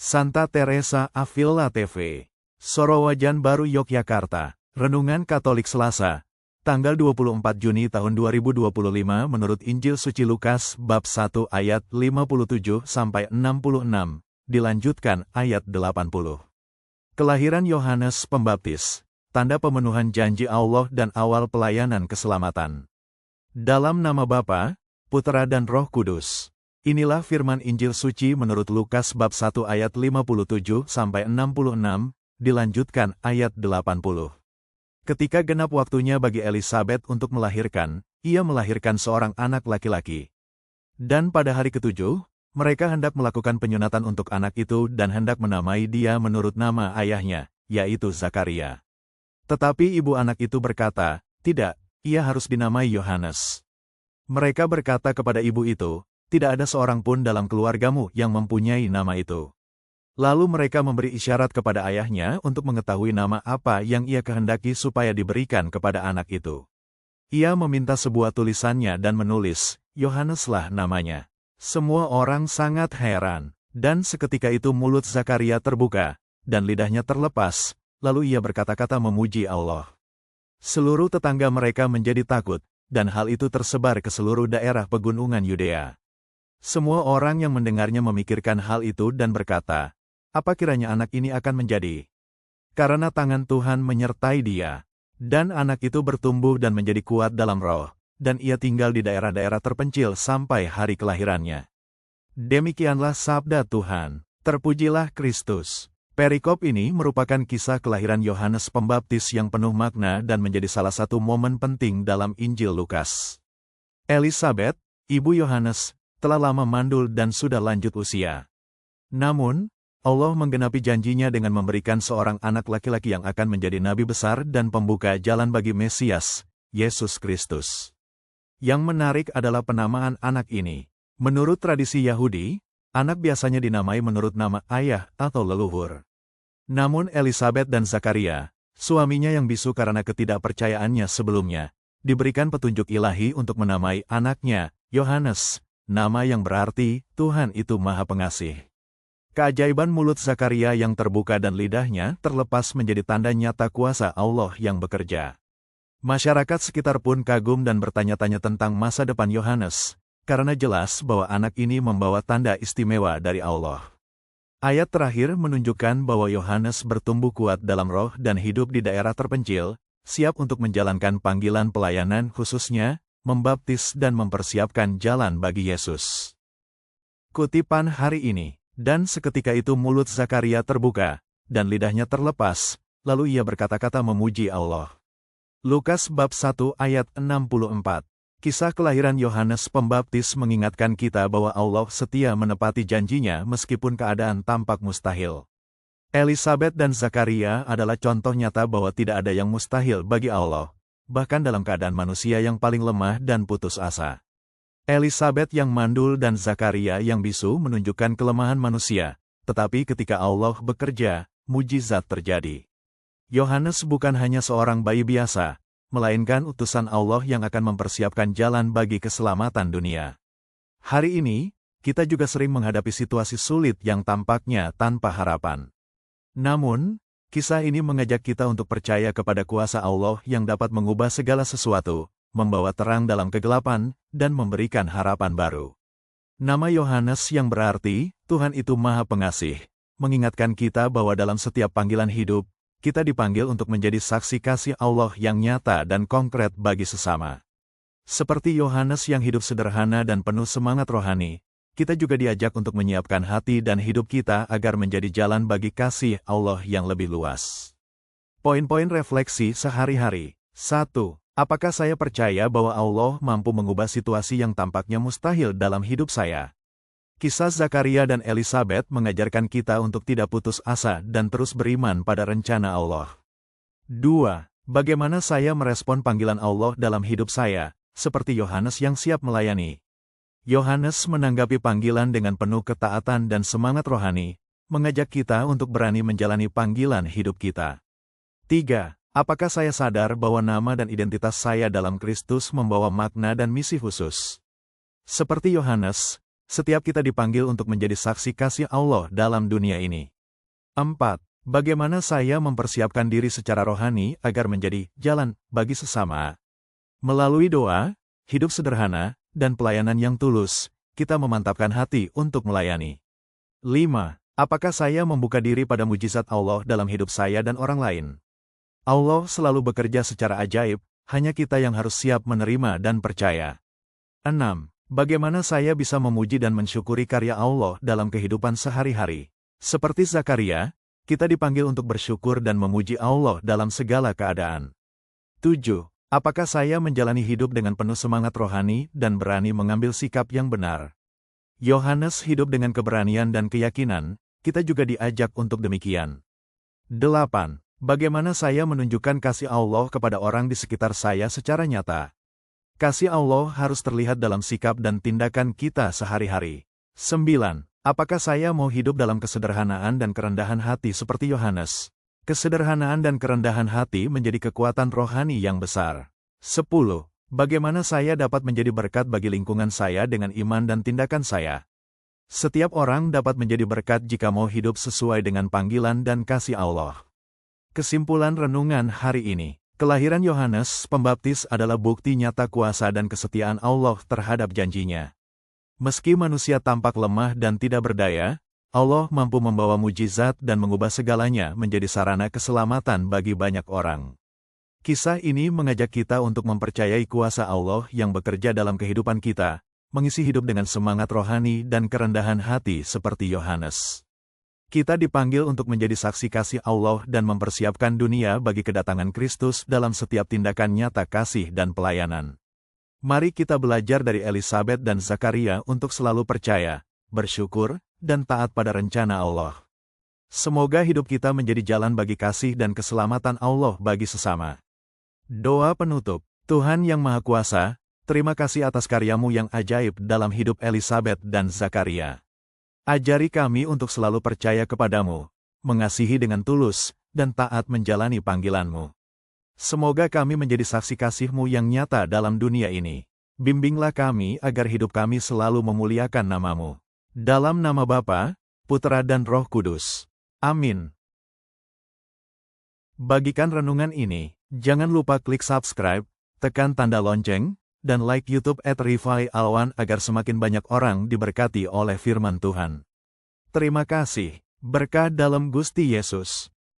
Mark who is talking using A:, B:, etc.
A: Santa Teresa Avila TV, Sorowajan Baru Yogyakarta, Renungan Katolik Selasa, tanggal 24 Juni tahun 2025 menurut Injil Suci Lukas bab 1 ayat 57-66, dilanjutkan ayat 80. Kelahiran Yohanes Pembaptis, tanda pemenuhan janji Allah dan awal pelayanan keselamatan. Dalam nama Bapa, Putera dan Roh Kudus. Inilah firman Injil Suci menurut Lukas bab 1 ayat 57-66, dilanjutkan ayat 80. Ketika genap waktunya bagi Elisabet untuk melahirkan, ia melahirkan seorang anak laki-laki. Dan pada hari ketujuh, mereka hendak melakukan penyunatan untuk anak itu dan hendak menamai dia menurut nama ayahnya, yaitu Zakaria. Tetapi ibu anak itu berkata, "Tidak, ia harus dinamai Yohanes." Mereka berkata kepada ibu itu, "Tidak ada seorang pun dalam keluargamu yang mempunyai nama itu." Lalu mereka memberi isyarat kepada ayahnya untuk mengetahui nama apa yang ia kehendaki supaya diberikan kepada anak itu. Ia meminta sebuah tulisannya dan menulis, "Yohaneslah namanya." Semua orang sangat heran, dan seketika itu mulut Zakaria terbuka, dan lidahnya terlepas, lalu ia berkata-kata memuji Allah. Seluruh tetangga mereka menjadi takut, dan hal itu tersebar ke seluruh daerah pegunungan Yudea. Semua orang yang mendengarnya memikirkan hal itu dan berkata, "Apa kiranya anak ini akan menjadi?" Karena tangan Tuhan menyertai dia. Dan anak itu bertumbuh dan menjadi kuat dalam roh, dan ia tinggal di daerah-daerah terpencil sampai hari kelahirannya. Demikianlah sabda Tuhan. Terpujilah Kristus. Perikop ini merupakan kisah kelahiran Yohanes Pembaptis yang penuh makna dan menjadi salah satu momen penting dalam Injil Lukas. Elisabet, ibu Yohanes, telah lama mandul dan sudah lanjut usia. Namun, Allah menggenapi janjinya dengan memberikan seorang anak laki-laki yang akan menjadi nabi besar dan pembuka jalan bagi Mesias, Yesus Kristus. Yang menarik adalah penamaan anak ini. Menurut tradisi Yahudi, anak biasanya dinamai menurut nama ayah atau leluhur. Namun Elisabet dan Zakaria, suaminya yang bisu karena ketidakpercayaannya sebelumnya, diberikan petunjuk ilahi untuk menamai anaknya, Yohanes, nama yang berarti, Tuhan itu Maha Pengasih. Keajaiban mulut Zakaria yang terbuka dan lidahnya terlepas menjadi tanda nyata kuasa Allah yang bekerja. Masyarakat sekitar pun kagum dan bertanya-tanya tentang masa depan Yohanes, karena jelas bahwa anak ini membawa tanda istimewa dari Allah. Ayat terakhir menunjukkan bahwa Yohanes bertumbuh kuat dalam roh dan hidup di daerah terpencil, siap untuk menjalankan panggilan pelayanan khususnya, membaptis dan mempersiapkan jalan bagi Yesus. Kutipan hari ini, dan seketika itu mulut Zakaria terbuka, dan lidahnya terlepas, lalu ia berkata-kata memuji Allah. Lukas bab 1 ayat 64. Kisah kelahiran Yohanes Pembaptis mengingatkan kita bahwa Allah setia menepati janjinya meskipun keadaan tampak mustahil. Elisabet dan Zakaria adalah contoh nyata bahwa tidak ada yang mustahil bagi Allah, bahkan dalam keadaan manusia yang paling lemah dan putus asa. Elisabet yang mandul dan Zakaria yang bisu menunjukkan kelemahan manusia, tetapi ketika Allah bekerja, mujizat terjadi. Yohanes bukan hanya seorang bayi biasa, melainkan utusan Allah yang akan mempersiapkan jalan bagi keselamatan dunia. Hari ini, kita juga sering menghadapi situasi sulit yang tampaknya tanpa harapan. Namun, kisah ini mengajak kita untuk percaya kepada kuasa Allah yang dapat mengubah segala sesuatu, membawa terang dalam kegelapan, dan memberikan harapan baru. Nama Yohanes yang berarti, Tuhan itu Maha Pengasih, mengingatkan kita bahwa dalam setiap panggilan hidup, kita dipanggil untuk menjadi saksi kasih Allah yang nyata dan konkret bagi sesama. Seperti Yohanes yang hidup sederhana dan penuh semangat rohani, kita juga diajak untuk menyiapkan hati dan hidup kita agar menjadi jalan bagi kasih Allah yang lebih luas. Poin-poin refleksi sehari-hari. 1. Apakah saya percaya bahwa Allah mampu mengubah situasi yang tampaknya mustahil dalam hidup saya? Kisah Zakaria dan Elisabet mengajarkan kita untuk tidak putus asa dan terus beriman pada rencana Allah. 2. Bagaimana saya merespon panggilan Allah dalam hidup saya, seperti Yohanes yang siap melayani? Yohanes menanggapi panggilan dengan penuh ketaatan dan semangat rohani, mengajak kita untuk berani menjalani panggilan hidup kita. 3. Apakah saya sadar bahwa nama dan identitas saya dalam Kristus membawa makna dan misi khusus? Seperti Yohanes, Setiap kita dipanggil untuk menjadi saksi kasih Allah dalam dunia ini. 4. Bagaimana saya mempersiapkan diri secara rohani agar menjadi jalan bagi sesama? Melalui doa, hidup sederhana, dan pelayanan yang tulus, kita memantapkan hati untuk melayani. 5. Apakah saya membuka diri pada mujizat Allah dalam hidup saya dan orang lain? Allah selalu bekerja secara ajaib, hanya kita yang harus siap menerima dan percaya. 6. Bagaimana saya bisa memuji dan mensyukuri karya Allah dalam kehidupan sehari-hari? Seperti Zakaria, kita dipanggil untuk bersyukur dan memuji Allah dalam segala keadaan. 7. Apakah saya menjalani hidup dengan penuh semangat rohani dan berani mengambil sikap yang benar? Yohanes hidup dengan keberanian dan keyakinan, kita juga diajak untuk demikian. 8. Bagaimana saya menunjukkan kasih Allah kepada orang di sekitar saya secara nyata? Kasih Allah harus terlihat dalam sikap dan tindakan kita sehari-hari. 9. Apakah saya mau hidup dalam kesederhanaan dan kerendahan hati seperti Yohanes? Kesederhanaan dan kerendahan hati menjadi kekuatan rohani yang besar. 10. Bagaimana saya dapat menjadi berkat bagi lingkungan saya dengan iman dan tindakan saya? Setiap orang dapat menjadi berkat jika mau hidup sesuai dengan panggilan dan kasih Allah. Kesimpulan renungan hari ini. Kelahiran Yohanes Pembaptis adalah bukti nyata kuasa dan kesetiaan Allah terhadap janjinya. Meski manusia tampak lemah dan tidak berdaya, Allah mampu membawa mujizat dan mengubah segalanya menjadi sarana keselamatan bagi banyak orang. Kisah ini mengajak kita untuk mempercayai kuasa Allah yang bekerja dalam kehidupan kita, mengisi hidup dengan semangat rohani dan kerendahan hati seperti Yohanes. Kita dipanggil untuk menjadi saksi kasih Allah dan mempersiapkan dunia bagi kedatangan Kristus dalam setiap tindakan nyata kasih dan pelayanan. Mari kita belajar dari Elisabet dan Zakaria untuk selalu percaya, bersyukur, dan taat pada rencana Allah. Semoga hidup kita menjadi jalan bagi kasih dan keselamatan Allah bagi sesama. Doa penutup. Tuhan yang Maha Kuasa, terima kasih atas karya-Mu yang ajaib dalam hidup Elisabet dan Zakaria. Ajari kami untuk selalu percaya kepadamu, mengasihi dengan tulus, dan taat menjalani panggilan-Mu. Semoga kami menjadi saksi kasih-Mu yang nyata dalam dunia ini. Bimbinglah kami agar hidup kami selalu memuliakan nama-Mu. Dalam nama Bapa, Putra dan Roh Kudus. Amin. Bagikan renungan ini, jangan lupa klik subscribe, tekan tanda lonceng, dan like YouTube @Rifai_Alwan agar semakin banyak orang diberkati oleh firman Tuhan. Terima kasih. Berkah dalam Gusti Yesus.